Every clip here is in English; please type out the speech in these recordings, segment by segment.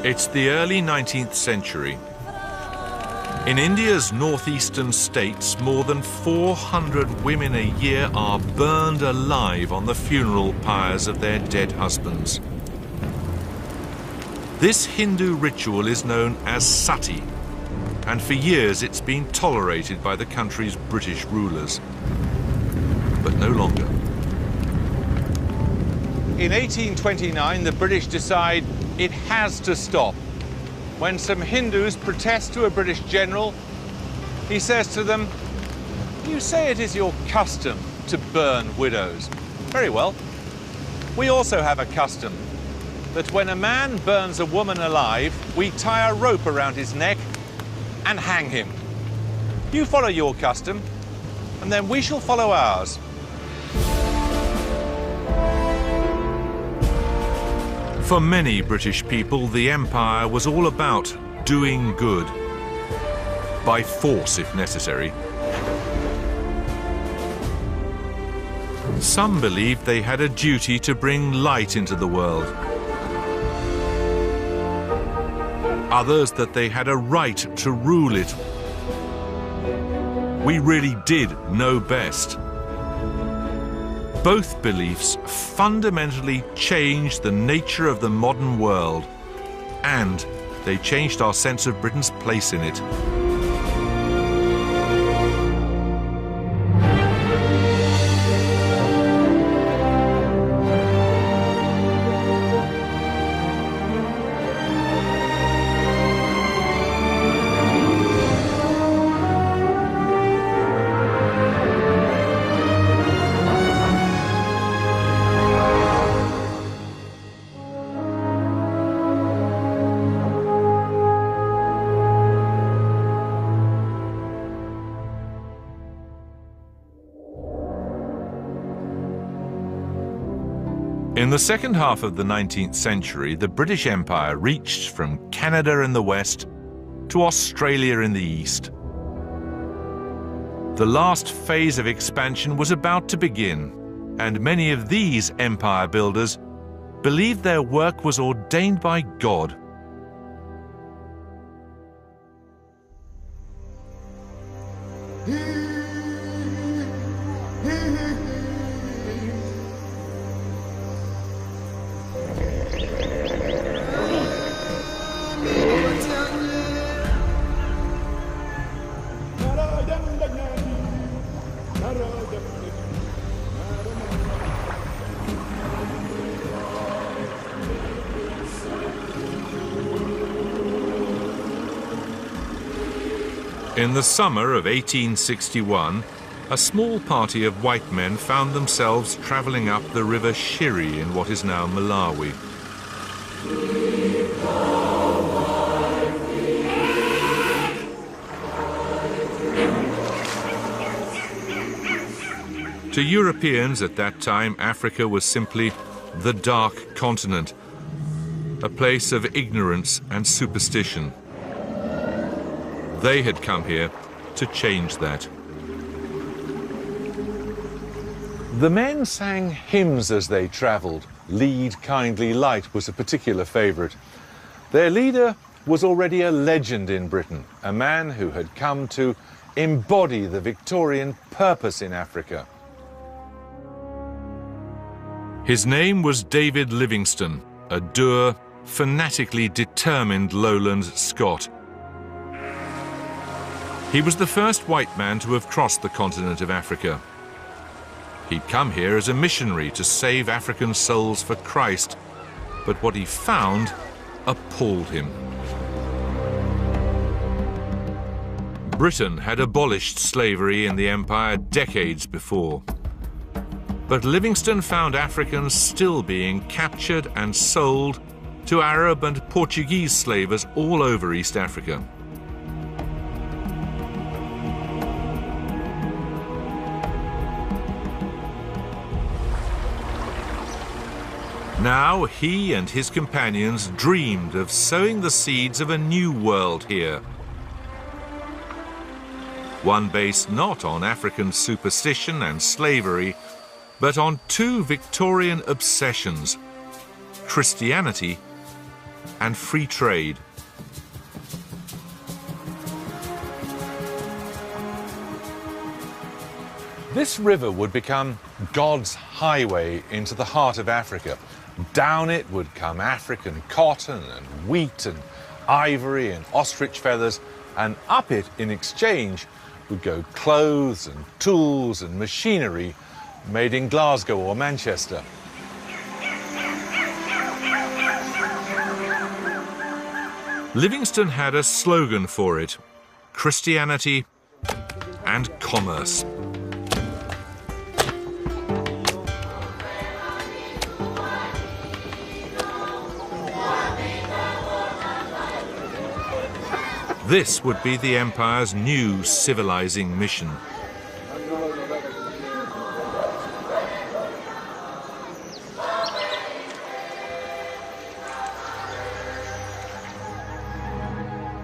It's the early 19th century. In India's northeastern states, more than 400 women a year are burned alive on the funeral pyres of their dead husbands. This Hindu ritual is known as sati, and for years it's been tolerated by the country's British rulers. But no longer. In 1829, the British decide it has to stop. When some Hindus protest to a British general, he says to them, "You say it is your custom to burn widows. Very well. We also have a custom that when a man burns a woman alive, we tie a rope around his neck and hang him. You follow your custom, and then we shall follow ours." For many British people, the empire was all about doing good, by force if necessary. Some believed they had a duty to bring light into the world. Others that they had a right to rule it. We really did know best. Both beliefs fundamentally changed the nature of the modern world, and they changed our sense of Britain's place in it. In the second half of the 19th century, the British Empire reached from Canada in the west to Australia in the east. The last phase of expansion was about to begin, and many of these empire builders believed their work was ordained by God. In the summer of 1861, a small party of white men found themselves travelling up the river Shiri in what is now Malawi. To Europeans at that time, Africa was simply the Dark Continent, a place of ignorance and superstition. They had come here to change that. The men sang hymns as they travelled. Lead, Kindly Light was a particular favourite. Their leader was already a legend in Britain, a man who had come to embody the Victorian purpose in Africa. His name was David Livingstone, a dour, fanatically determined lowland Scot. He was the first white man to have crossed the continent of Africa. He'd come here as a missionary to save African souls for Christ, but what he found appalled him. Britain had abolished slavery in the empire decades before. But Livingstone found Africans still being captured and sold to Arab and Portuguese slavers all over East Africa. Now he and his companions dreamed of sowing the seeds of a new world here. One based not on African superstition and slavery, but on two Victorian obsessions, Christianity and free trade. This river would become God's highway into the heart of Africa. Down it would come African cotton and wheat and ivory and ostrich feathers, and up it, in exchange, would go clothes and tools and machinery made in Glasgow or Manchester. Livingstone had a slogan for it: Christianity and commerce. This would be the empire's new civilizing mission.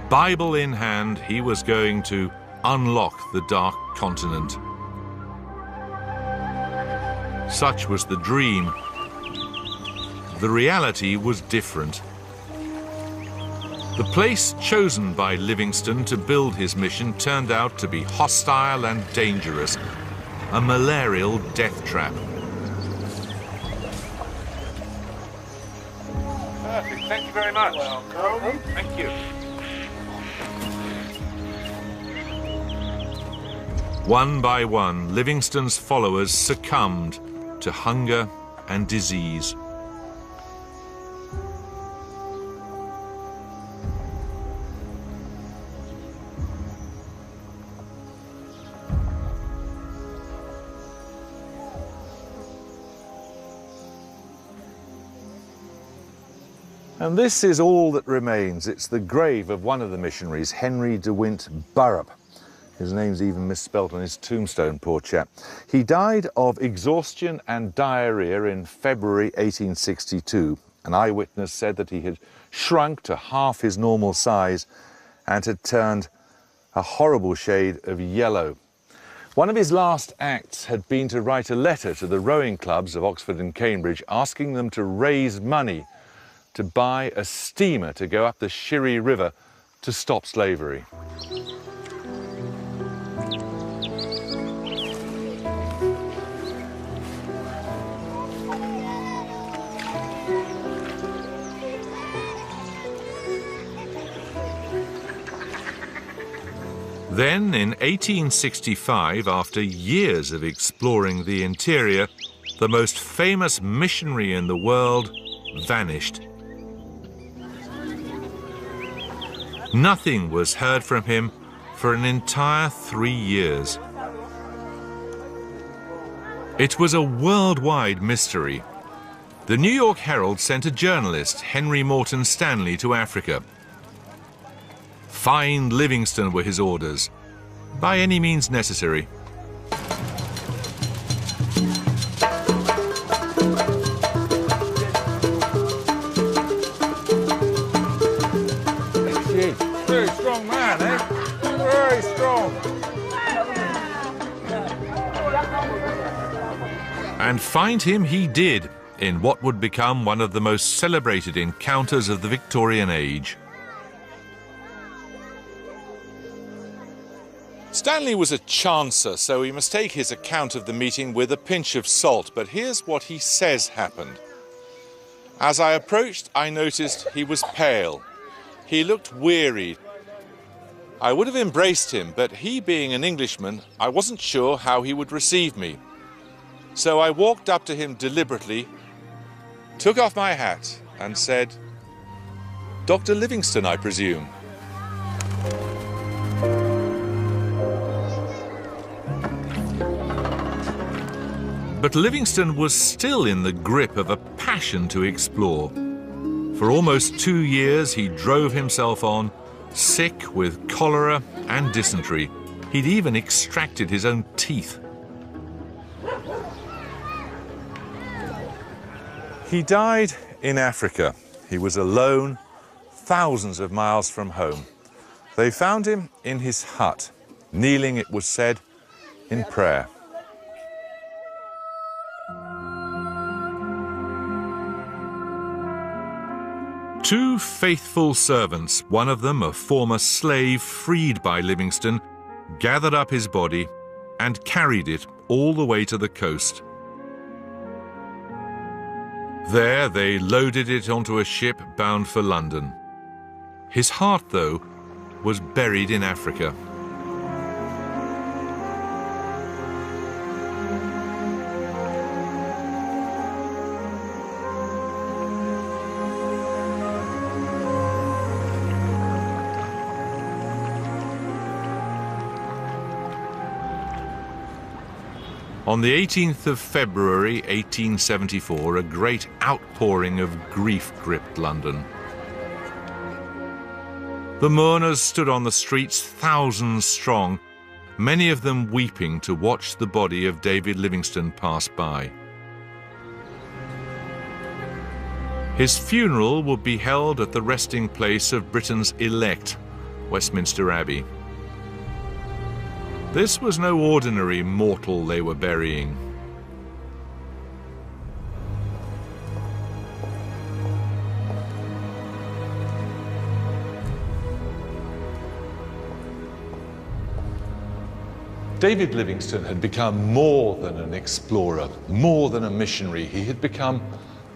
Bible in hand, he was going to unlock the dark continent. Such was the dream. The reality was different. The place chosen by Livingstone to build his mission turned out to be hostile and dangerous, a malarial death trap. Perfect, thank you very much. Welcome. Thank you. One by one, Livingstone's followers succumbed to hunger and disease. And this is all that remains. It's the grave of one of the missionaries, Henry de Wint Burrup. His name's even misspelt on his tombstone, poor chap. He died of exhaustion and diarrhea in February 1862. An eyewitness said that he had shrunk to half his normal size and had turned a horrible shade of yellow. One of his last acts had been to write a letter to the rowing clubs of Oxford and Cambridge asking them to raise money to buy a steamer to go up the Shiri River to stop slavery. Then, in 1865, after years of exploring the interior, the most famous missionary in the world vanished. Nothing was heard from him for an entire 3 years. It was a worldwide mystery. The New York Herald sent a journalist, Henry Morton Stanley, to Africa. Find Livingstone were his orders, by any means necessary. Very strong man, eh? Very strong. And find him he did, in what would become one of the most celebrated encounters of the Victorian age. Stanley was a chancer, so we must take his account of the meeting with a pinch of salt, but here's what he says happened. As I approached, I noticed he was pale. He looked wearied. I would have embraced him, but he being an Englishman, I wasn't sure how he would receive me. So I walked up to him deliberately, took off my hat and said, "Dr. Livingstone, I presume." But Livingstone was still in the grip of a passion to explore. For almost 2 years he drove himself on, sick with cholera and dysentery. He'd even extracted his own teeth. He died in Africa. He was alone, thousands of miles from home. They found him in his hut, kneeling, it was said, in prayer. Two faithful servants, one of them a former slave freed by Livingstone, gathered up his body and carried it all the way to the coast. There they loaded it onto a ship bound for London. His heart, though, was buried in Africa. On the 18th of February 1874, a great outpouring of grief gripped London. The mourners stood on the streets, thousands strong, many of them weeping to watch the body of David Livingstone pass by. His funeral would be held at the resting place of Britain's elect, Westminster Abbey. This was no ordinary mortal they were burying. David Livingstone had become more than an explorer, more than a missionary. He had become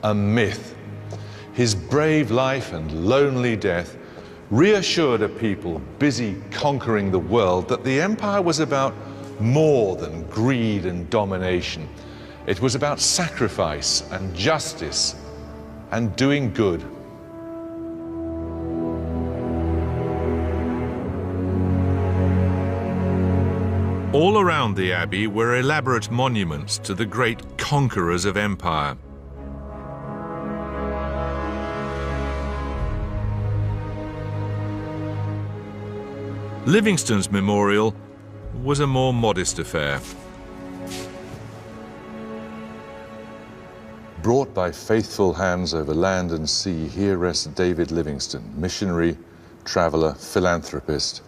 a myth. His brave life and lonely death reassured a people busy conquering the world that the empire was about more than greed and domination. It was about sacrifice and justice and doing good. All around the abbey were elaborate monuments to the great conquerors of empire. Livingstone's memorial was a more modest affair. Brought by faithful hands over land and sea, here rests David Livingstone, missionary, traveller, philanthropist.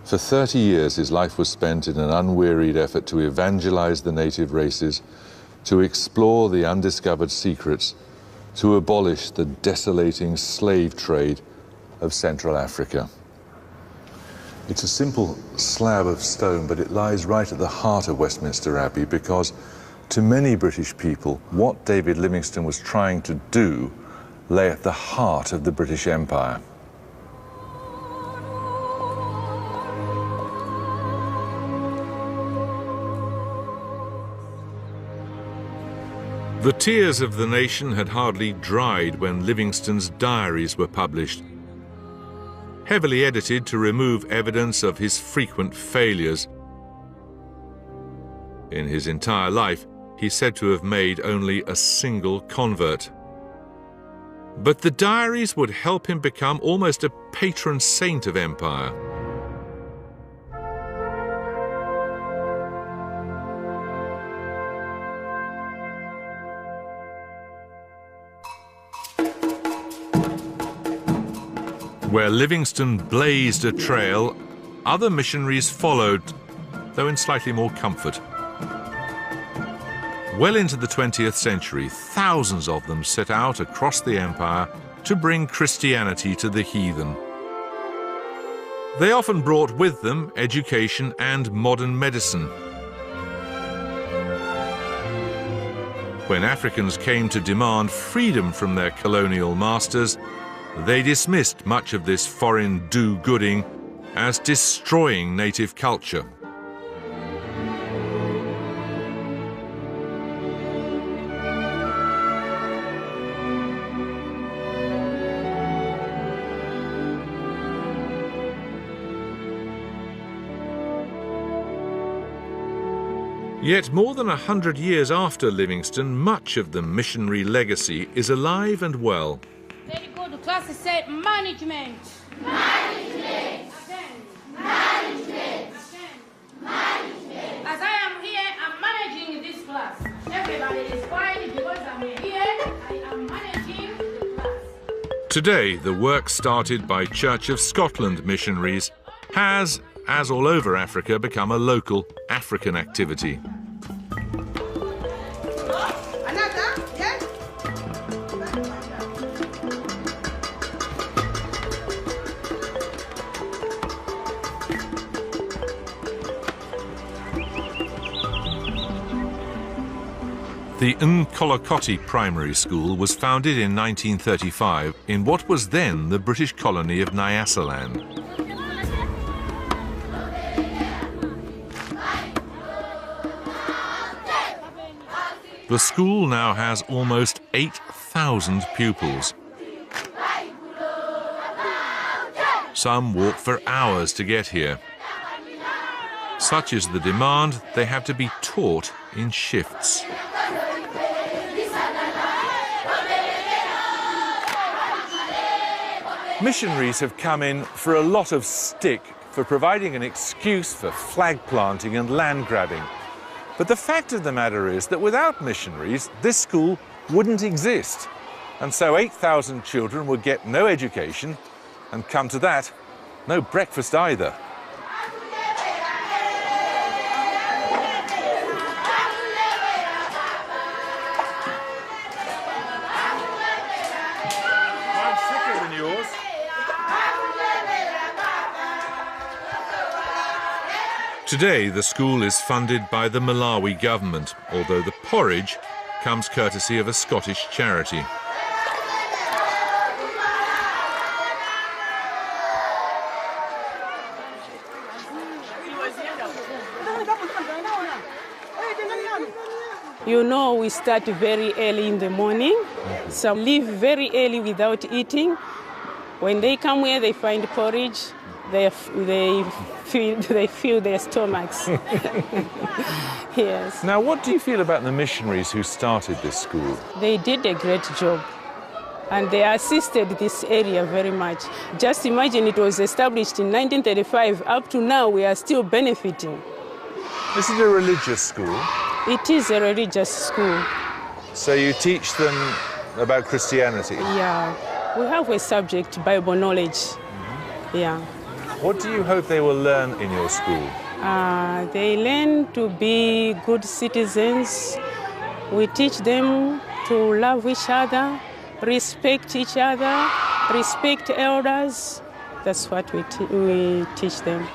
For 30 years his life was spent in an unwearied effort to evangelize the native races, to explore the undiscovered secrets, to abolish the desolating slave trade of Central Africa. It's a simple slab of stone, but it lies right at the heart of Westminster Abbey because to many British people, what David Livingstone was trying to do lay at the heart of the British Empire. The tears of the nation had hardly dried when Livingstone's diaries were published. Heavily edited to remove evidence of his frequent failures. In his entire life, he's said to have made only a single convert. But the diaries would help him become almost a patron saint of empire. Where Livingstone blazed a trail, other missionaries followed, though in slightly more comfort. Well into the 20th century, thousands of them set out across the empire to bring Christianity to the heathen. They often brought with them education and modern medicine. When Africans came to demand freedom from their colonial masters, they dismissed much of this foreign do-gooding as destroying native culture. Yet more than 100 years after Livingstone, much of the missionary legacy is alive and well. Very good. Class said management. Management. Again. Management. Again. Management. As I am here, I'm managing this class. Everybody is fine because I'm here. I am managing the class. Today, the work started by Church of Scotland missionaries has, as all over Africa, become a local African activity. The Nkolokoti Primary School was founded in 1935 in what was then the British colony of Nyasaland. The school now has almost 8,000 pupils. Some walk for hours to get here. Such is the demand, they have to be taught in shifts. Missionaries have come in for a lot of stick for providing an excuse for flag planting and land grabbing. But the fact of the matter is that without missionaries, this school wouldn't exist. And so 8,000 children would get no education, and come to that, no breakfast either. I'm sicker than yours. Today, the school is funded by the Malawi government, although the porridge comes courtesy of a Scottish charity. You know, we start very early in the morning. Some leave very early without eating. When they come here, they find porridge. They fill their stomachs. Yes. Now, what do you feel about the missionaries who started this school? They did a great job. And they assisted this area very much. Just imagine, it was established in 1935. Up to now, we are still benefiting. This is a religious school. It is a religious school. So you teach them about Christianity? Yeah. We have a subject, Bible knowledge. Yeah. What do you hope they will learn in your school? They learn to be good citizens. We teach them to love each other, respect each other, respect elders. That's what we teach them.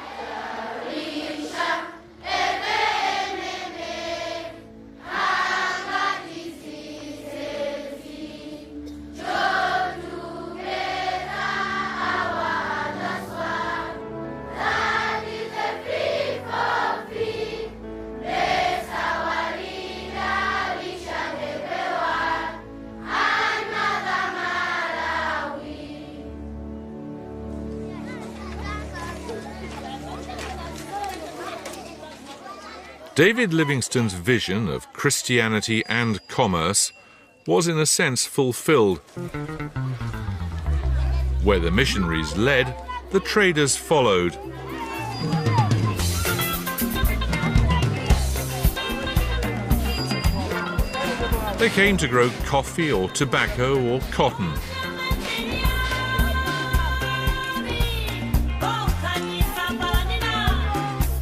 David Livingstone's vision of Christianity and commerce was in a sense fulfilled. Where the missionaries led, the traders followed. They came to grow coffee or tobacco or cotton.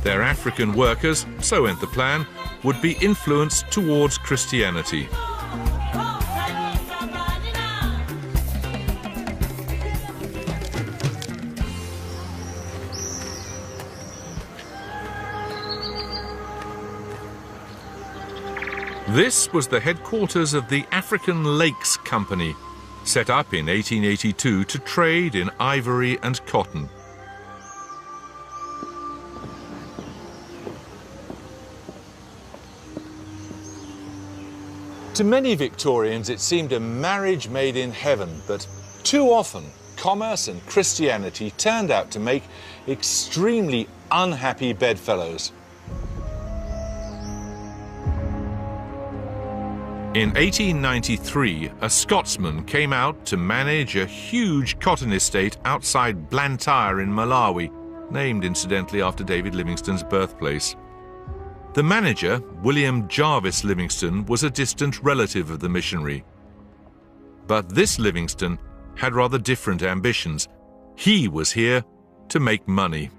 Their African workers, so went the plan, would be influenced towards Christianity. This was the headquarters of the African Lakes Company, set up in 1882 to trade in ivory and cotton. To many Victorians, it seemed a marriage made in heaven, but too often, commerce and Christianity turned out to make extremely unhappy bedfellows. In 1893, a Scotsman came out to manage a huge cotton estate outside Blantyre in Malawi, named incidentally after David Livingstone's birthplace. The manager, William Jarvis Livingstone, was a distant relative of the missionary. But this Livingstone had rather different ambitions. He was here to make money.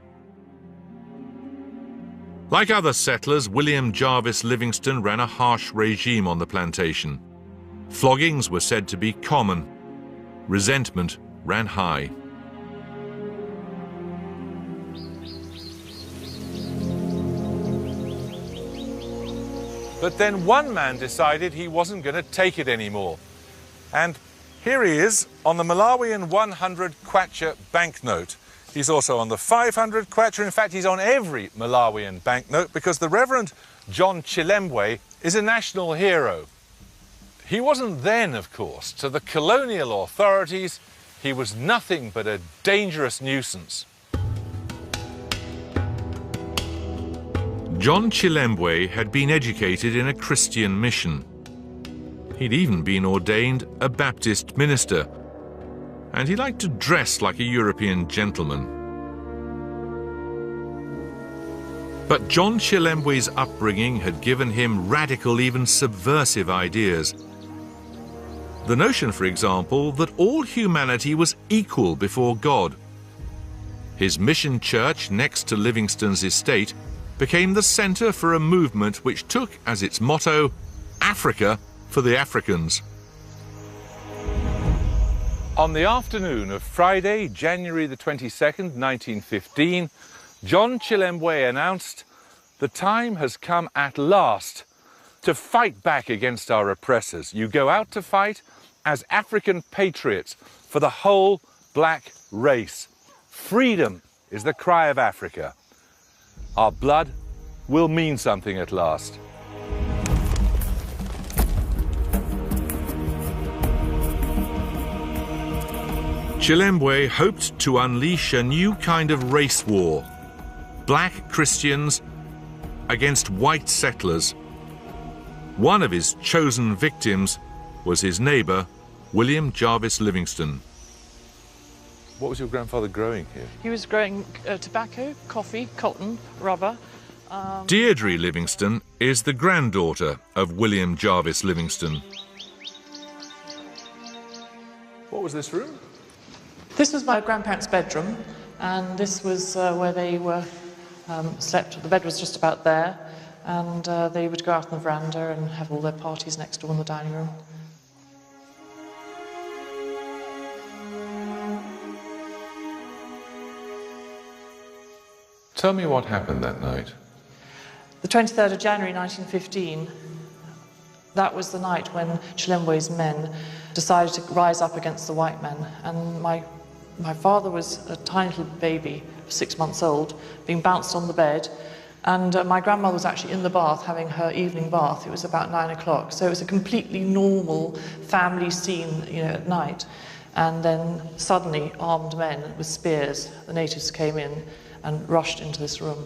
Like other settlers, William Jarvis Livingstone ran a harsh regime on the plantation. Floggings were said to be common. Resentment ran high. But then one man decided he wasn't going to take it anymore. And here he is on the Malawian 100 kwacha banknote. He's also on the 500 kwacha. In fact, he's on every Malawian banknote because the Reverend John Chilembwe is a national hero. He wasn't then, of course. To the colonial authorities, he was nothing but a dangerous nuisance. John Chilembwe had been educated in a Christian mission. He'd even been ordained a Baptist minister, and he liked to dress like a European gentleman. But John Chilembwe's upbringing had given him radical, even subversive ideas. The notion, for example, that all humanity was equal before God. His mission church next to Livingstone's estate became the centre for a movement which took as its motto, Africa for the Africans. On the afternoon of Friday, January the 22nd, 1915, John Chilembwe announced, "The time has come at last to fight back against our oppressors. You go out to fight as African patriots for the whole black race. Freedom is the cry of Africa. Our blood will mean something at last." Chilembwe hoped to unleash a new kind of race war. Black Christians against white settlers. One of his chosen victims was his neighbour, William Jarvis Livingstone. What was your grandfather growing here? He was growing tobacco, coffee, cotton, rubber. Deirdre Livingstone is the granddaughter of William Jarvis Livingstone. What was this room? This was my grandparents' bedroom, and this was where they were slept. The bed was just about there, and they would go out on the veranda and have all their parties next door in the dining room. Tell me what happened that night. The 23rd of January 1915, that was the night when Chilembwe's men decided to rise up against the white men, and my father was a tiny little baby, 6 months old, being bounced on the bed, and my grandmother was actually in the bath having her evening bath. It was about 9 o'clock, so it was a completely normal family scene, at night. And then suddenly armed men with spears, the natives came in and rushed into this room.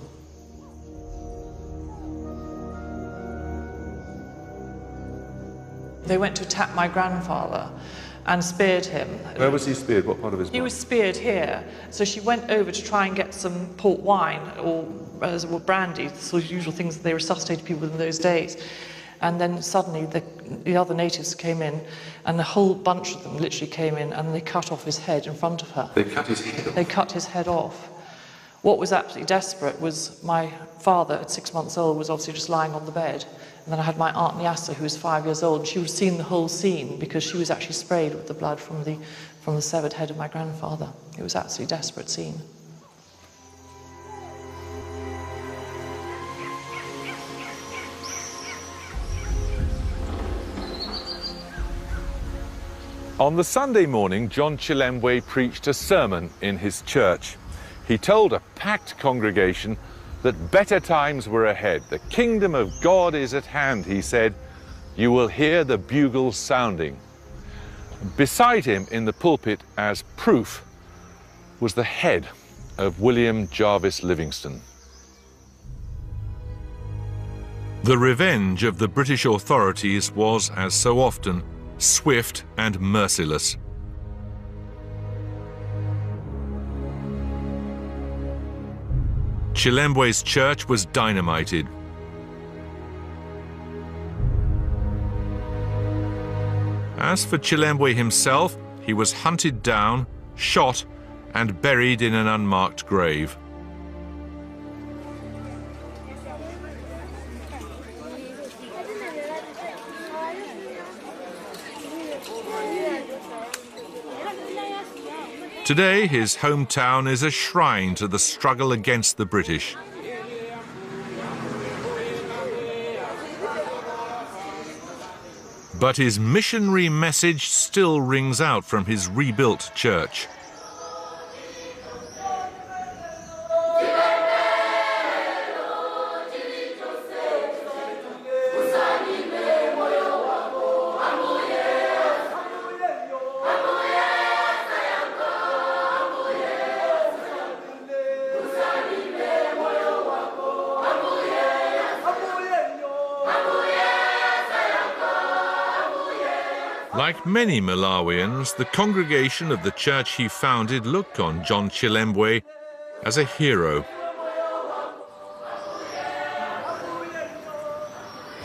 They went to attack my grandfather and speared him. Where was he speared? What part of his body? He was speared here. So she went over to try and get some port wine or brandy, the sort of usual things that they resuscitated people in those days. And then suddenly the other natives came in, and the whole bunch of them literally came in, and they cut off his head in front of her. They cut his head off? They cut his head off. What was absolutely desperate was my father, at 6 months old, was obviously just lying on the bed. And then I had my Aunt Nyassa, who was 5 years old, and she had seen the whole scene because she was actually sprayed with the blood from the severed head of my grandfather. It was an absolutely desperate scene. On the Sunday morning, John Chilembwe preached a sermon in his church. He told a packed congregation that better times were ahead. The kingdom of God is at hand, he said. You will hear the bugles sounding. Beside him in the pulpit as proof was the head of William Jarvis Livingstone. The revenge of the British authorities was, as so often, swift and merciless. Chilembwe's church was dynamited. As for Chilembwe himself, he was hunted down, shot, and buried in an unmarked grave. Today, his hometown is a shrine to the struggle against the British. But his missionary message still rings out from his rebuilt church. Like many Malawians, the congregation of the church he founded looked on John Chilembwe as a hero.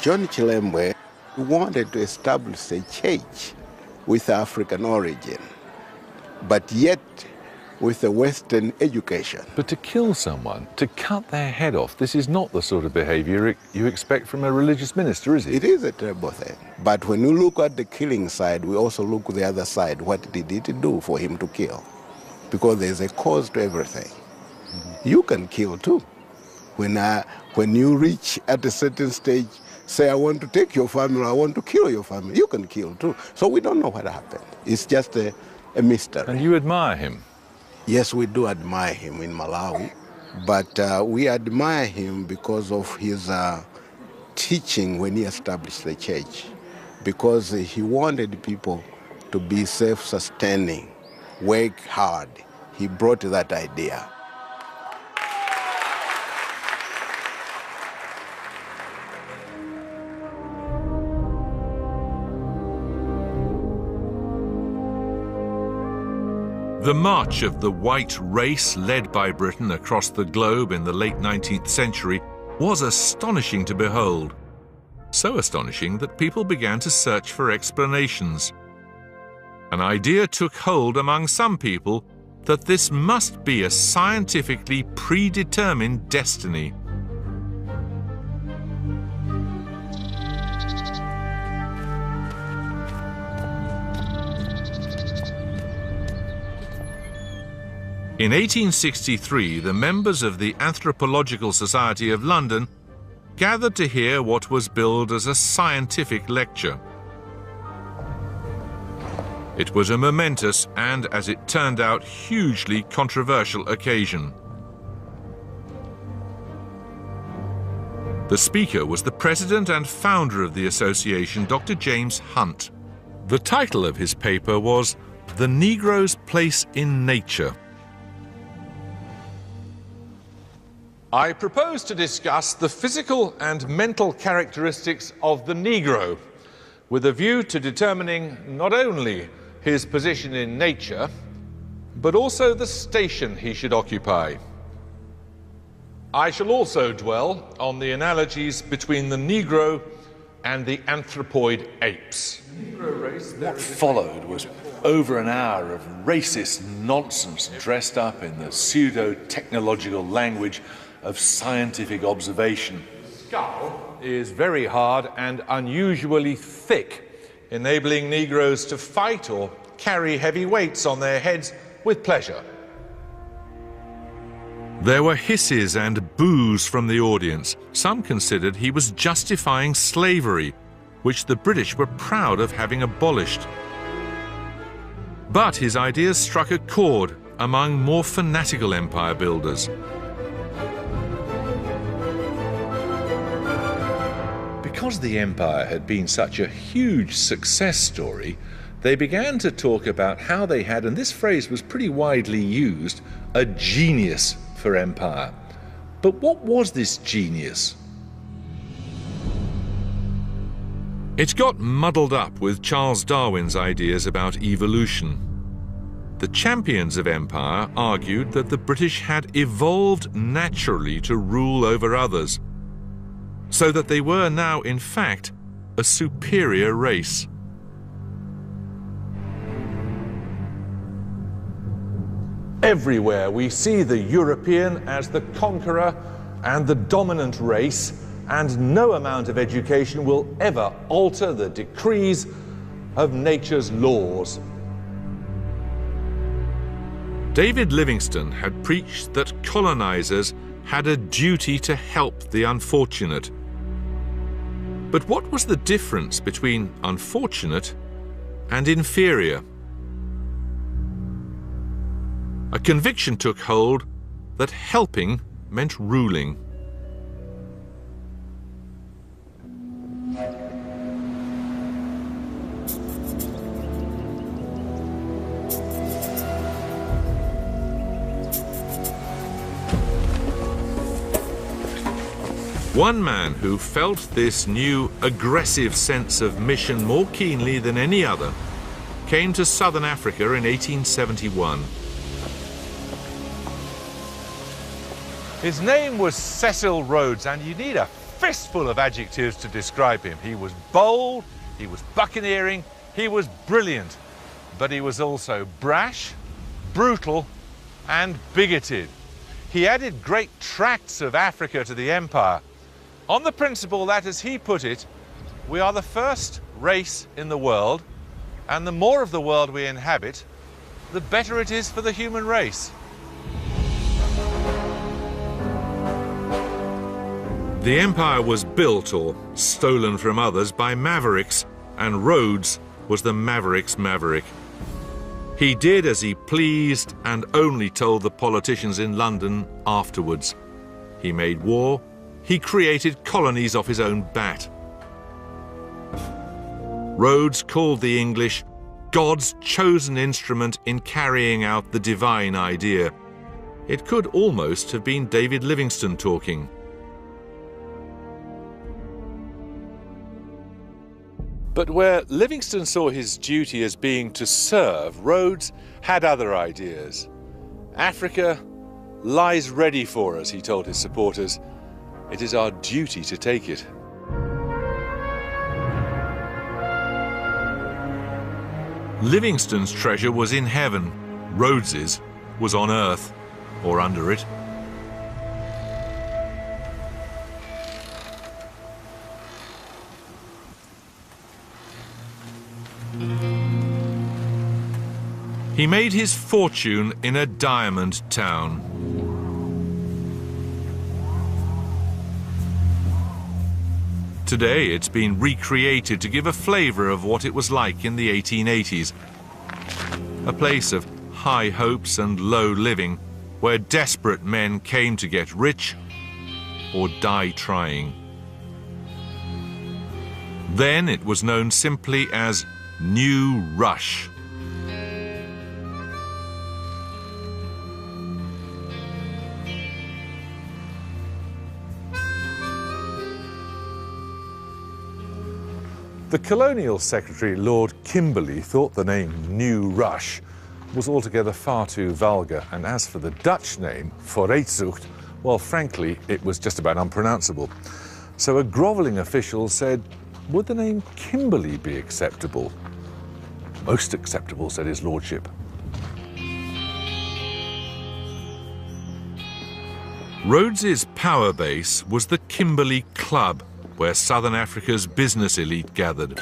John Chilembwe wanted to establish a church with African origin, but yet with a Western education. But to kill someone, to cut their head off, this is not the sort of behavior you expect from a religious minister, is it? It is a terrible thing. But when you look at the killing side, we also look at the other side. What did it do for him to kill? Because there's a cause to everything. Mm-hmm. You can kill too. When you reach at a certain stage, say, I want to take your family, I want to kill your family, you can kill too. So we don't know what happened. It's just a mystery. And you admire him? Yes, we do admire him in Malawi, but we admire him because of his teaching when he established the church, because he wanted people to be self-sustaining, work hard. He brought that idea. The march of the white race led by Britain across the globe in the late 19th century was astonishing to behold. So astonishing that people began to search for explanations. An idea took hold among some people that this must be a scientifically predetermined destiny. In 1863, the members of the Anthropological Society of London gathered to hear what was billed as a scientific lecture. It was a momentous and, as it turned out, hugely controversial occasion. The speaker was the president and founder of the association, Dr. James Hunt. The title of his paper was "The Negro's Place in Nature." I propose to discuss the physical and mental characteristics of the Negro, with a view to determining not only his position in nature, but also the station he should occupy. I shall also dwell on the analogies between the Negro and the anthropoid apes. What followed was over an hour of racist nonsense dressed up in the pseudo-technological language of scientific observation. The skull is very hard and unusually thick, enabling Negroes to fight or carry heavy weights on their heads with pleasure. There were hisses and boos from the audience. Some considered he was justifying slavery, which the British were proud of having abolished. But his ideas struck a chord among more fanatical empire builders. Because the empire had been such a huge success story, they began to talk about how they had, and this phrase was pretty widely used, a genius for empire. But what was this genius? It got muddled up with Charles Darwin's ideas about evolution. The champions of empire argued that the British had evolved naturally to rule over others, so that they were now, in fact, a superior race. Everywhere we see the European as the conqueror and the dominant race, and no amount of education will ever alter the decrees of nature's laws. David Livingstone had preached that colonizers had a duty to help the unfortunate. But what was the difference between unfortunate and inferior? A conviction took hold that helping meant ruling. One man who felt this new aggressive sense of mission more keenly than any other came to southern Africa in 1871. His name was Cecil Rhodes, and you need a fistful of adjectives to describe him. He was bold, he was buccaneering, he was brilliant, but he was also brash, brutal, and bigoted. He added great tracts of Africa to the empire, on the principle that, as he put it, we are the first race in the world, and the more of the world we inhabit, the better it is for the human race. The empire was built or stolen from others by mavericks, and Rhodes was the maverick's maverick. He did as he pleased and only told the politicians in London afterwards. He made war. He created colonies off his own bat. Rhodes called the English God's chosen instrument in carrying out the divine idea. It could almost have been David Livingstone talking. But where Livingstone saw his duty as being to serve, Rhodes had other ideas. Africa lies ready for us, he told his supporters. It is our duty to take it. Livingstone's treasure was in heaven. Rhodes's was on earth, or under it. He made his fortune in a diamond town. Today it's been recreated to give a flavour of what it was like in the 1880s. A place of high hopes and low living, where desperate men came to get rich or die trying. Then it was known simply as New Rush. The Colonial Secretary, Lord Kimberley, thought the name New Rush was altogether far too vulgar, and as for the Dutch name, Vooruitzicht, well, frankly, it was just about unpronounceable. So a grovelling official said, would the name Kimberley be acceptable? Most acceptable, said his lordship. Rhodes's power base was the Kimberley Club, where Southern Africa's business elite gathered.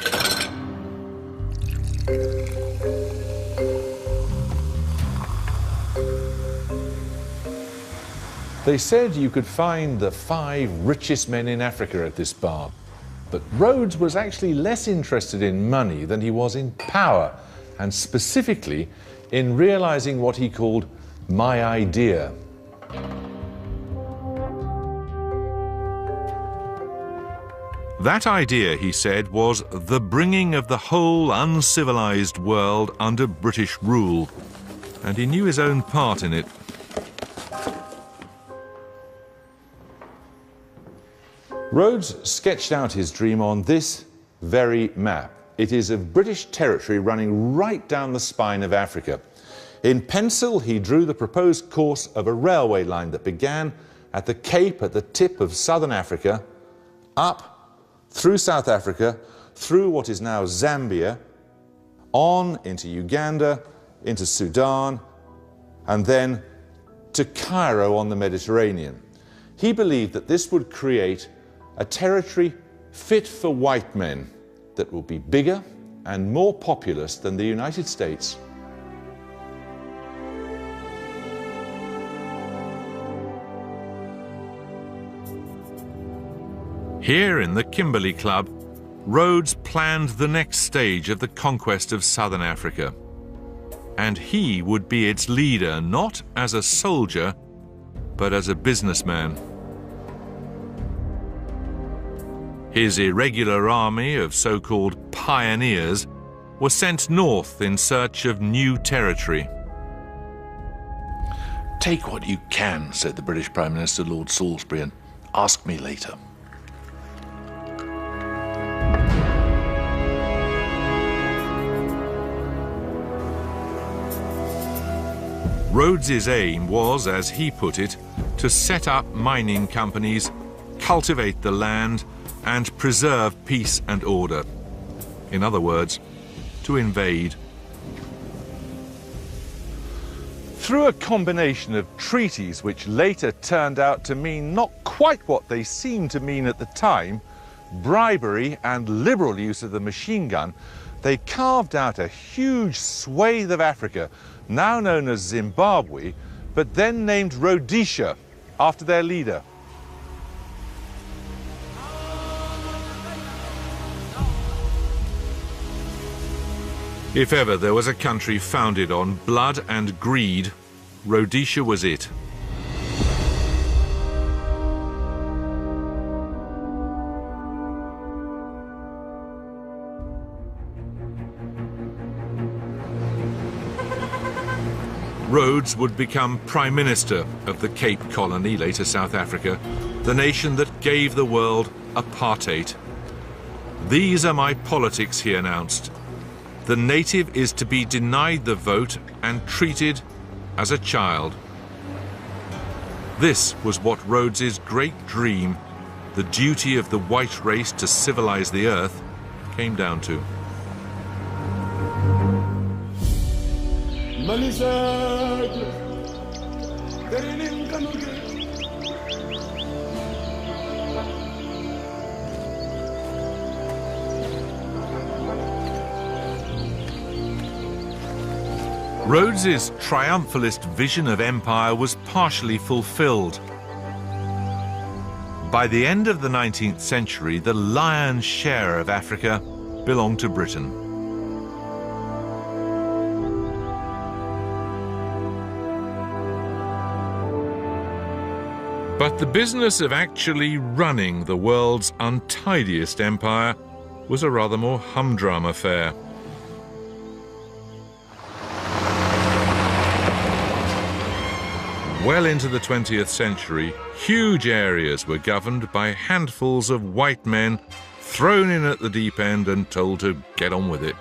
They said you could find the 5 richest men in Africa at this bar. But Rhodes was actually less interested in money than he was in power, and specifically in realizing what he called my idea. That idea, he said, was the bringing of the whole uncivilized world under British rule, and he knew his own part in it. Rhodes sketched out his dream on this very map. It is of British territory running right down the spine of Africa. In pencil, he drew the proposed course of a railway line that began at the Cape at the tip of southern Africa, up through South Africa, through what is now Zambia, on into Uganda, into Sudan, and then to Cairo on the Mediterranean. He believed that this would create a territory fit for white men that will be bigger and more populous than the United States. Here in the Kimberley Club, Rhodes planned the next stage of the conquest of southern Africa. And he would be its leader, not as a soldier, but as a businessman. His irregular army of so-called pioneers was sent north in search of new territory. Take what you can, said the British Prime Minister Lord Salisbury, and ask me later. Rhodes's aim was, as he put it, to set up mining companies, cultivate the land, and preserve peace and order. In other words, to invade. Through a combination of treaties which later turned out to mean not quite what they seemed to mean at the time, bribery and liberal use of the machine gun, they carved out a huge swathe of Africa, now known as Zimbabwe, but then named Rhodesia after their leader. If ever there was a country founded on blood and greed, Rhodesia was it. Rhodes would become Prime Minister of the Cape Colony, later South Africa, the nation that gave the world apartheid. "These are my politics," he announced. "The native is to be denied the vote and treated as a child." This was what Rhodes's great dream, the duty of the white race to civilize the earth, came down to. Rhodes's triumphalist vision of empire was partially fulfilled. By the end of the 19th century, the lion's share of Africa belonged to Britain. But the business of actually running the world's untidiest empire was a rather more humdrum affair. Well into the 20th century, huge areas were governed by handfuls of white men thrown in at the deep end and told to get on with it.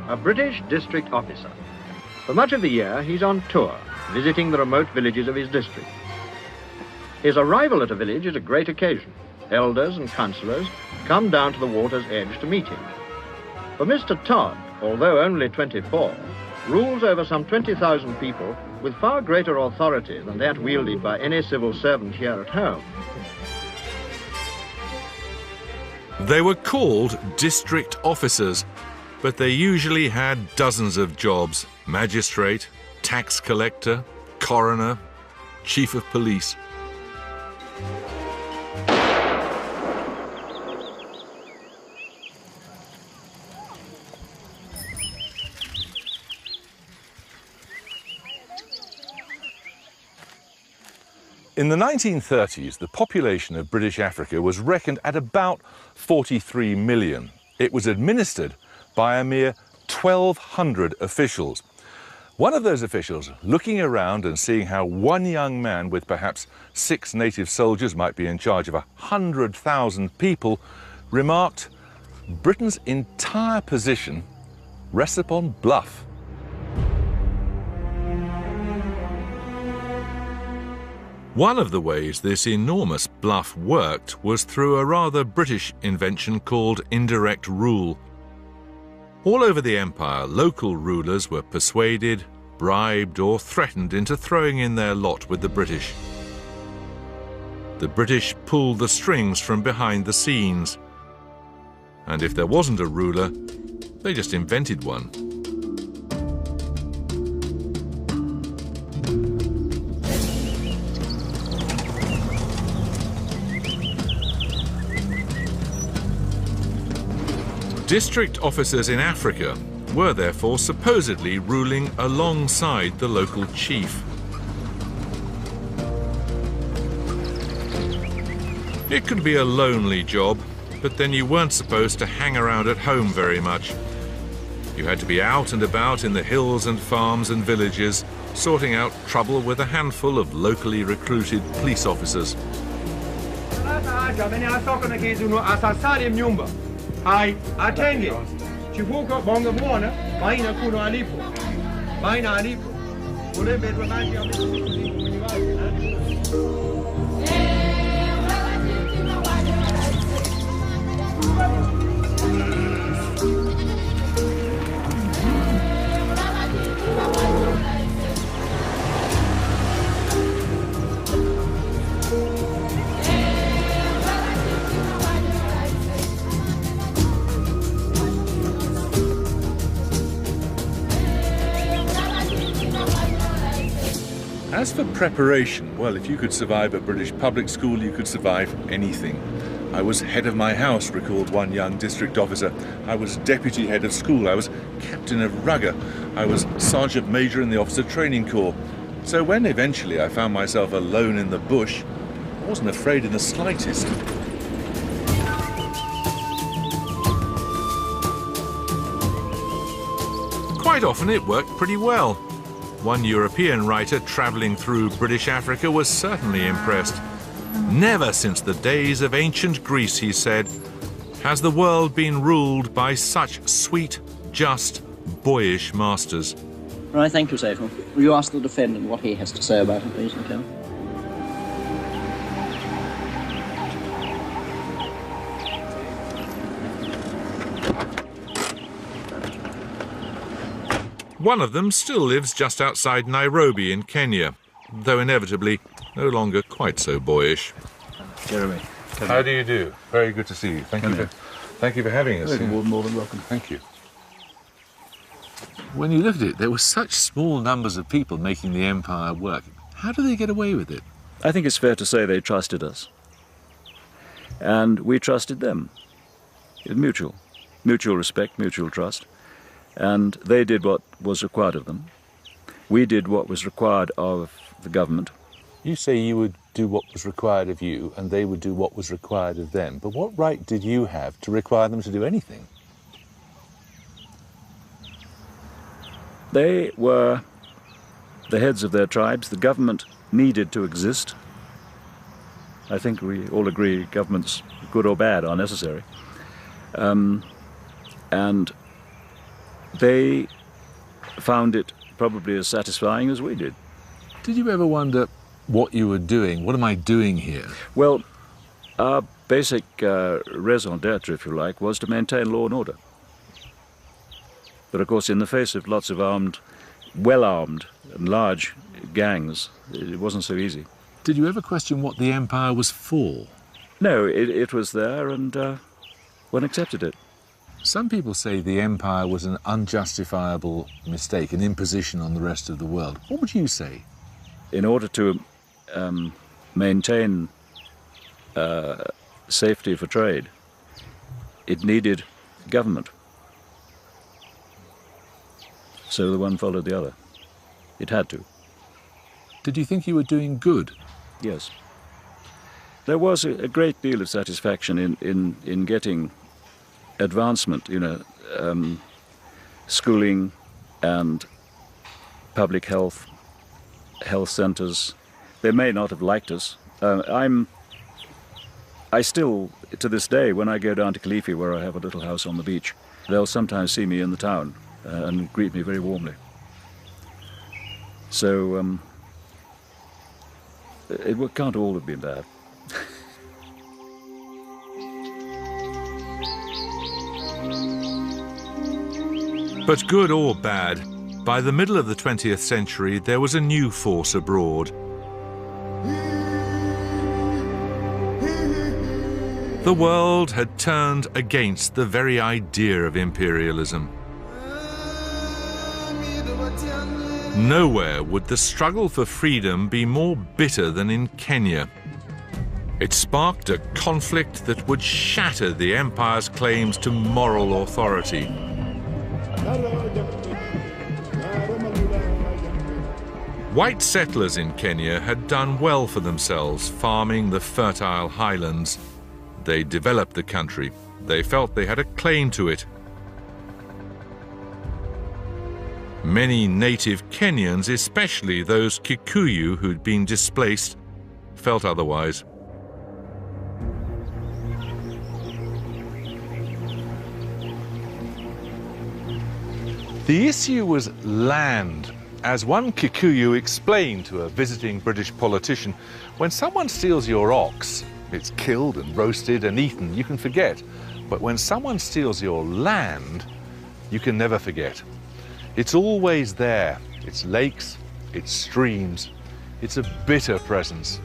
A British district officer. For much of the year, he's on tour, visiting the remote villages of his district. His arrival at a village is a great occasion. Elders and councillors come down to the water's edge to meet him. For Mr. Todd, although only 24, rules over some 20,000 people with far greater authority than that wielded by any civil servant here at home. They were called district officers, but they usually had dozens of jobs: magistrate, tax collector, coroner, chief of police. In the 1930s, the population of British Africa was reckoned at about 43 million. It was administered by a mere 1,200 officials. One of those officials, looking around and seeing how one young man with perhaps 6 native soldiers might be in charge of 100,000 people, remarked, "Britain's entire position rests upon bluff." One of the ways this enormous bluff worked was through a rather British invention called indirect rule. All over the empire, local rulers were persuaded, bribed, or threatened into throwing in their lot with the British. The British pulled the strings from behind the scenes. And if there wasn't a ruler, they just invented one. District officers in Africa were therefore supposedly ruling alongside the local chief. It could be a lonely job, but then you weren't supposed to hang around at home very much. You had to be out and about in the hills and farms and villages, sorting out trouble with a handful of locally recruited police officers. As for preparation, well, if you could survive a British public school, you could survive anything. I was head of my house, recalled one young district officer. I was deputy head of school. I was captain of rugger. I was sergeant major in the officer training corps. So when eventually I found myself alone in the bush, I wasn't afraid in the slightest. Quite often it worked pretty well. One European writer travelling through British Africa was certainly impressed. Never since the days of ancient Greece, he said, has the world been ruled by such sweet, just, boyish masters. Right, thank you, Cecil. Will you ask the defendant what he has to say about it, please, Lieutenant? One of them still lives just outside Nairobi in Kenya, though inevitably no longer quite so boyish. Jeremy. How do you do? Very good to see you. Thank you for having us. More than welcome. Thank you. When you look at it, there were such small numbers of people making the empire work. How do they get away with it? I think it's fair to say they trusted us. And we trusted them. It was mutual. Mutual respect, mutual trust. And they did what was required of them. We did what was required of the government. You say you would do what was required of you and they would do what was required of them. But what right did you have to require them to do anything? They were the heads of their tribes. The government needed to exist. I think we all agree governments, good or bad, are necessary. And they found it probably as satisfying as we did. Did you ever wonder what you were doing? What am I doing here? Well, our basic raison d'etre, if you like, was to maintain law and order. But of course, in the face of lots of armed, well-armed and large gangs, it wasn't so easy. Did you ever question what the empire was for? No, it was there and one accepted it. Some people say the empire was an unjustifiable mistake, an imposition on the rest of the world. What would you say? In order to maintain safety for trade, it needed government. So the one followed the other. It had to. Did you think you were doing good? Yes. There was a great deal of satisfaction in getting advancement, schooling and public health centers. They may not have liked us. I still, to this day, when I go down to Kilifi, where I have a little house on the beach, they'll sometimes see me in the town and greet me very warmly. So it can't all have been bad. But good or bad, by the middle of the 20th century, there was a new force abroad. The world had turned against the very idea of imperialism. Nowhere would the struggle for freedom be more bitter than in Kenya. It sparked a conflict that would shatter the empire's claims to moral authority. White settlers in Kenya had done well for themselves, farming the fertile highlands. They developed the country. They felt they had a claim to it. Many native Kenyans, especially those Kikuyu who'd been displaced, felt otherwise. The issue was land. As one Kikuyu explained to a visiting British politician, when someone steals your ox, it's killed and roasted and eaten, you can forget. But when someone steals your land, you can never forget. It's always there. It's lakes, it's streams. It's a bitter presence.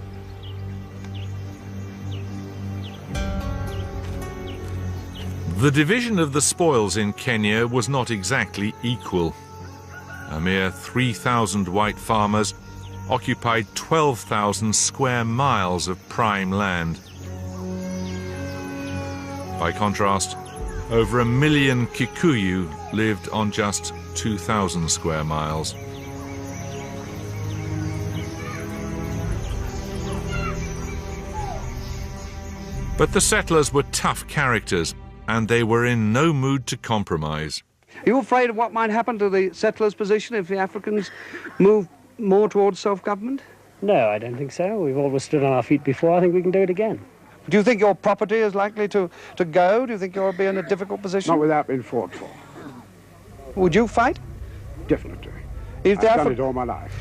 The division of the spoils in Kenya was not exactly equal. A mere 3,000 white farmers occupied 12,000 square miles of prime land. By contrast, over 1 million Kikuyu lived on just 2,000 square miles. But the settlers were tough characters, and they were in no mood to compromise. Are you afraid of what might happen to the settlers' position if the Africans move more towards self-government? No, I don't think so. We've always stood on our feet before. I think we can do it again. Do you think your property is likely to go? Do you think you'll be in a difficult position? Not without being fought for. Would you fight? Definitely. If I've done it all my life.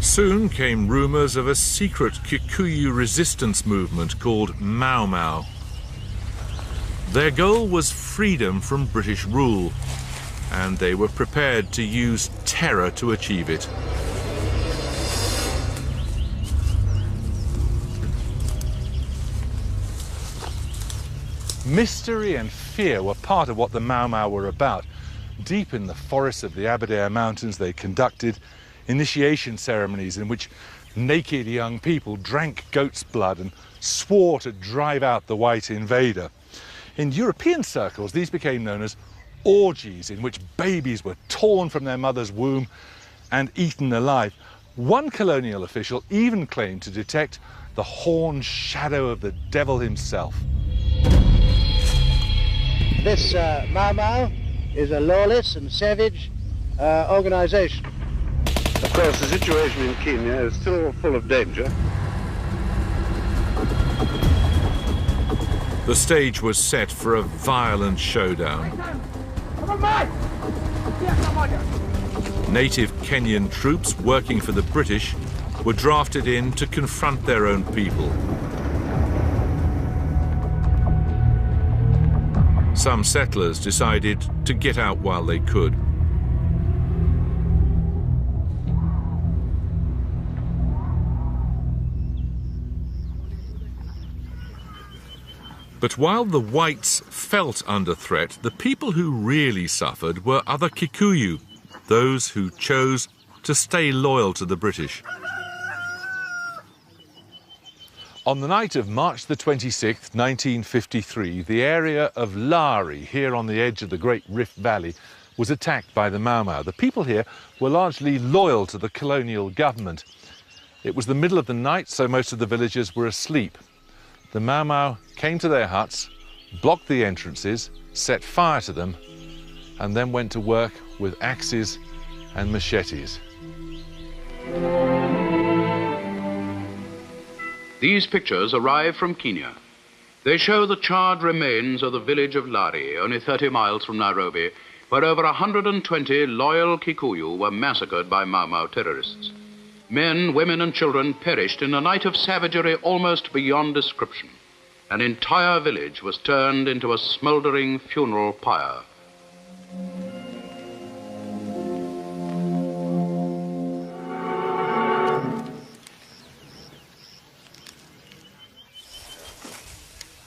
Soon came rumours of a secret Kikuyu resistance movement called Mau Mau. Their goal was freedom from British rule, and they were prepared to use terror to achieve it. Mystery and fear were part of what the Mau Mau were about. Deep in the forests of the Aberdare Mountains, they conducted initiation ceremonies in which naked young people drank goat's blood and swore to drive out the white invader. In European circles, these became known as orgies, in which babies were torn from their mother's womb and eaten alive. One colonial official even claimed to detect the horned shadow of the devil himself. This Mau Mau is a lawless and savage organisation. Of course, the situation in Kenya is still full of danger. The stage was set for a violent showdown. Native Kenyan troops working for the British were drafted in to confront their own people. Some settlers decided to get out while they could. But while the whites felt under threat, the people who really suffered were other Kikuyu, those who chose to stay loyal to the British. On the night of March the 26th, 1953, the area of Lari, here on the edge of the Great Rift Valley, was attacked by the Mau Mau. The people here were largely loyal to the colonial government. It was the middle of the night, so most of the villagers were asleep. The Mau Mau came to their huts, blocked the entrances, set fire to them, and then went to work with axes and machetes. These pictures arrive from Kenya. They show the charred remains of the village of Lari, only 30 miles from Nairobi, where over 120 loyal Kikuyu were massacred by Mau Mau terrorists. Men, women and children perished in a night of savagery almost beyond description. An entire village was turned into a smouldering funeral pyre.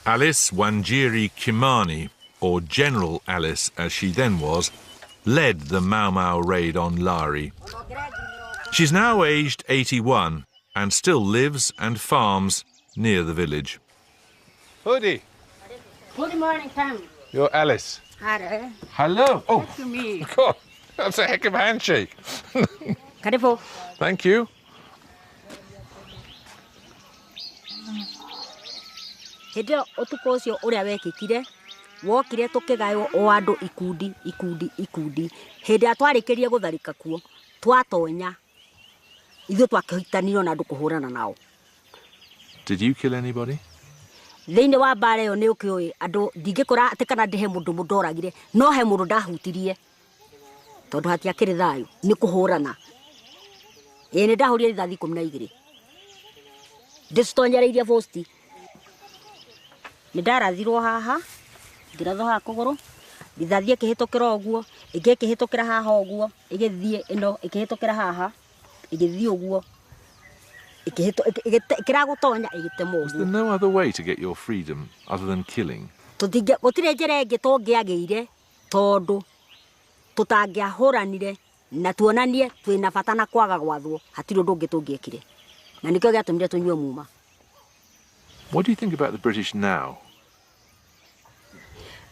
Alice Wanjiri Kimani, or General Alice as she then was, led the Mau Mau raid on Lari. She's now aged 81 and still lives and farms near the village. Hoodie, Good morning, Tom. you're Alice. Hello. Hello. Oh, To me. God, that's a heck of a handshake. Careful. Thank you. Hĩndĩ ĩyo ũtukũ ũcio ũrĩa wekĩkire wokire tũkĩgaywo o andũ ikundi ikundi hĩndĩ ĩrĩa twarĩkĩrie gũtharĩka kuo twatonya ithuĩ twakĩhitanirwo na andũ kũhũrana nao. Did you kill anybody? Thĩinĩ wa mbara ĩyo nĩ ũkĩũĩ andũ ndingĩkora atĩ kana ndĩhe mũndũ mũndoragire no he mũndũ ndahutirie tondũ hatiakĩrĩ thayũ nĩ kũhũrana. Ĩĩ nĩ ndahũrire rithathi 12 ndĩcitonyereirie posti. Nĩ ndarathirwo haha ngĩrathwo haha kũgũrũ rithathi ĩkĩhĩtũkĩra ũguo ĩngĩ ĩkĩhĩtũkĩra haha ũguo ĩgĩthiĩ ĩno ĩkĩhĩtũkĩra haha ĩgĩthiĩ ũguo ĩkĩragũtonya ĩgĩtemwo. Was there no other way to get your freedom other than killing? Gũtirĩ njĩra ĩngĩ tũngĩagĩire tondũ tũtangĩahũranire na tuonanie twĩna bata na kwaga gwathwo hatirĩ ũndũ ũngĩ tũngĩekire na nĩkĩo gĩatũmire tũnyue muma. What do you think about the British now?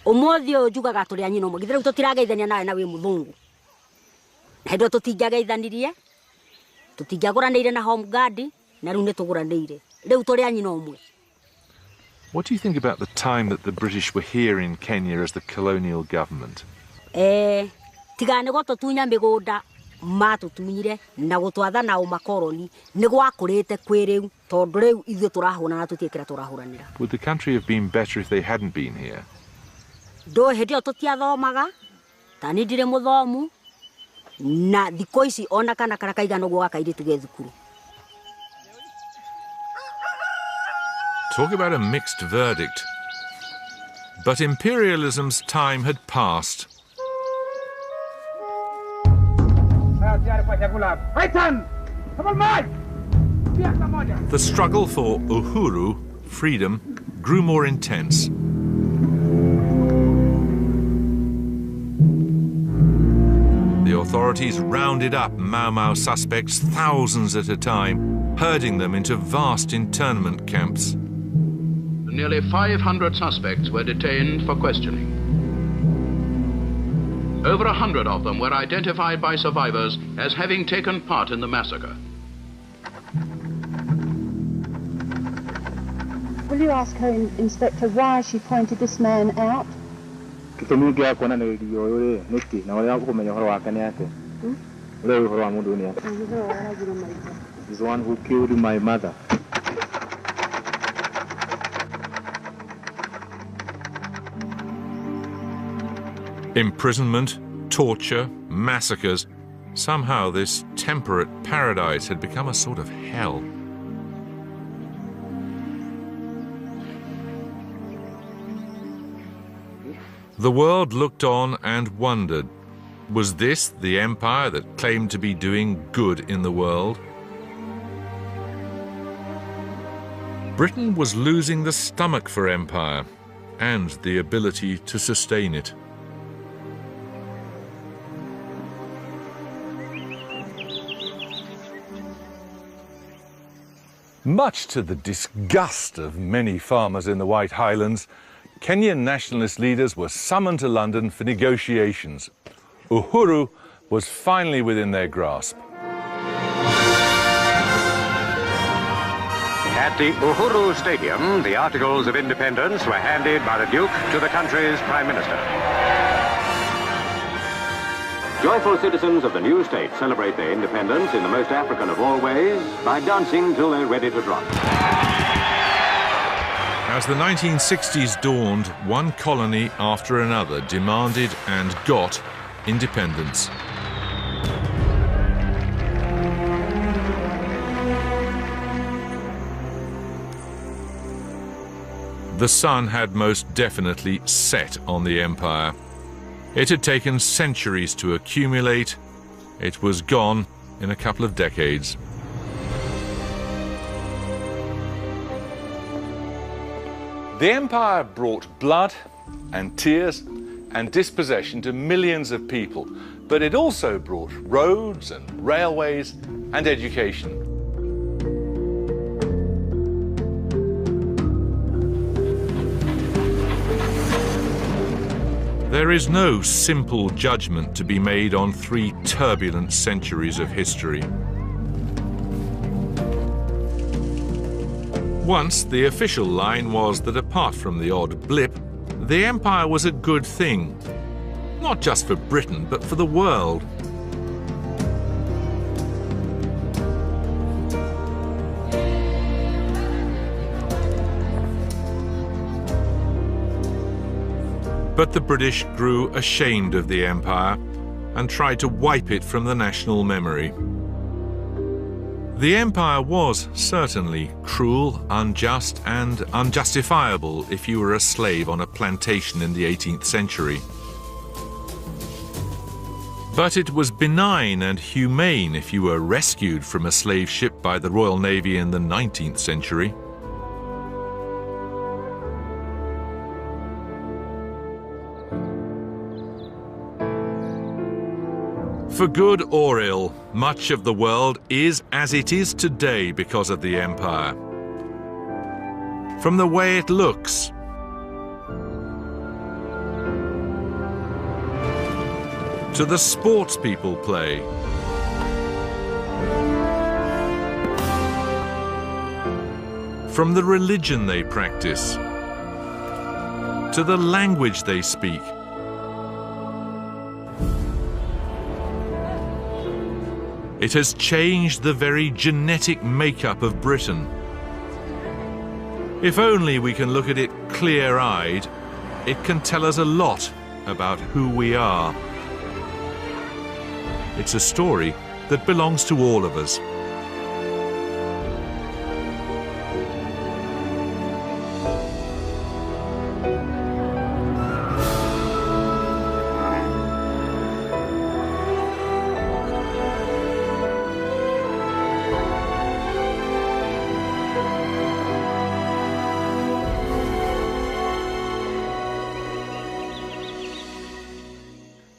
Ũmũthĩ ũyũ njugaga tũrĩ a nyina ũmwe githĩ rĩu tũtirageithania nawe na wĩ mũthũngũ. Hĩndĩ ĩyo tũtingĩageithanirie tũtingĩagũranĩire na home guard na rĩu nĩ tũgũranĩire rĩu tũrĩ a nyina ũmwe. What do you think about the time that the British were here in Kenya as the colonial government? Tiga nĩ gũtũtunya mĩgũnda matũtunyire na gũtwatha na ũmakoroni nĩ gwakũrĩte kwĩ rĩu tondũ rĩu ithuĩ tũrahũrana na tũtiĩkĩra tũrahũranĩra. Would the country have been better if they hadn't been here? Ndũ hĩndĩ ĩyo tũtiathomaga ta niĩ ndirĩ mũthomu na thikũ ici ona kana kaigana ũguo gakairĩtu ge thukuru. Talk about a mixed verdict. But imperialism's time had passed. The struggle for uhuru, freedom, grew more intense. The authorities rounded up Mau Mau suspects thousands at a time, herding them into vast internment camps. Nearly 500 suspects were detained for questioning. Over 100 of them were identified by survivors as having taken part in the massacre. Will you ask her, Inspector, why she pointed this man out? He's the one who killed my mother. Imprisonment, torture, massacres. Somehow this temperate paradise had become a sort of hell. The world looked on and wondered, was this the empire that claimed to be doing good in the world? Britain was losing the stomach for empire and the ability to sustain it. Much to the disgust of many farmers in the White Highlands, Kenyan nationalist leaders were summoned to London for negotiations. Uhuru was finally within their grasp. At the Uhuru Stadium, the Articles of Independence were handed by the Duke to the country's Prime Minister. Joyful citizens of the new state celebrate their independence in the most African of all ways by dancing till they're ready to drop. As the 1960s dawned, one colony after another demanded and got independence. The sun had most definitely set on the empire. It had taken centuries to accumulate. It was gone in a couple of decades. The empire brought blood and tears and dispossession to millions of people, but it also brought roads and railways and education. There is no simple judgment to be made on 3 turbulent centuries of history. Once, the official line was that apart from the odd blip, the empire was a good thing, not just for Britain, but for the world. But the British grew ashamed of the empire and tried to wipe it from the national memory. The empire was certainly cruel, unjust, and unjustifiable if you were a slave on a plantation in the 18th century. But it was benign and humane if you were rescued from a slave ship by the Royal Navy in the 19th century. For good or ill, much of the world is as it is today because of the empire. From the way it looks, to the sports people play, from the religion they practice, to the language they speak, it has changed the very genetic makeup of Britain. If only we can look at it clear-eyed, it can tell us a lot about who we are. It's a story that belongs to all of us.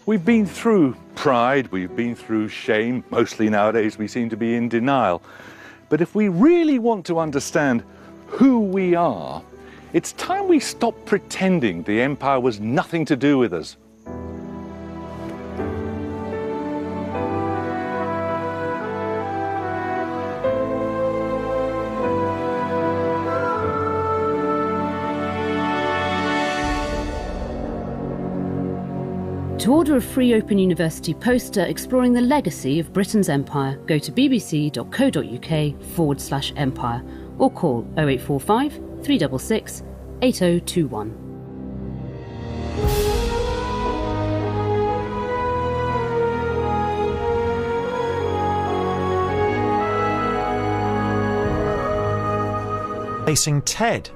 We've been through pride, we've been through shame. Mostly nowadays we seem to be in denial. But if we really want to understand who we are, it's time we stop pretending the empire was nothing to do with us. To order a free Open University poster exploring the legacy of Britain's empire, go to bbc.co.uk/empire or call 0845 366 8021. Facing Ted,